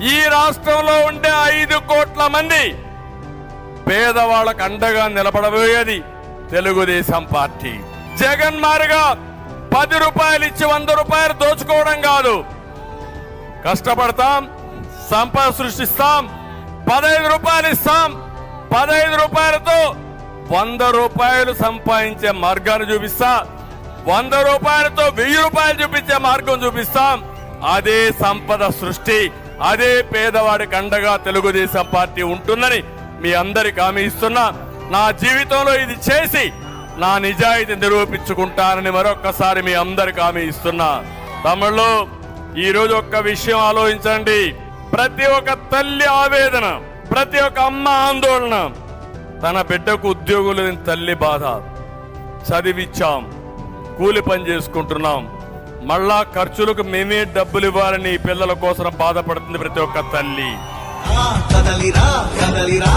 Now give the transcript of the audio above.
ఈ రాష్ట్రంలో ఉండే 5 కోట్ల మంది పేదవాళ్ళకు అండగా నిలబడబోయేది తెలుగుదేశం పార్టీ. జగన్ మారిగా 10 రూపాయలు ఇచ్చి 100 రూపాయలు దోచుకోవడం కాదు. కష్టపడతాం, సంపద సృష్టిస్తాం, 15 రూపాయలు ఇస్తాం. 15 రూపాయలతో 100 రూపాయలు సంపాదించే మార్గాన్ని చూపిస్తా. 100 రూపాయలతో 1000 రూపాయలు చూపించే మార్గం చూపిస్తాం. అదే సంపద సృష్టి, అదే పేదవాడికి అండగా తెలుగుదేశం పార్టీ ఉంటుందని మీ అందరికి హామీ ఇస్తున్నా. నా జీవితంలో ఇది చేసి నా నిజాయితీ నిరూపించుకుంటానని మరొక్కసారి మీ అందరికి హామీ ఇస్తున్నా. తమిళలో ఈ రోజు ఒక్క విషయం ఆలోచించండి. ప్రతి ఒక్క తల్లి ఆవేదన, ప్రతి ఒక్క అమ్మ ఆందోళన, తన బిడ్డకు ఉద్యోగం లేని తల్లి బాధ. చదివిచ్చాం, కూలి పని చేసుకుంటున్నాం, మళ్ళా ఖర్చులకు మేమే డబ్బులు ఇవ్వాలని పిల్లల కోసం బాధపడుతుంది ప్రతి ఒక్క తల్లి. కదలిరా కదలిరా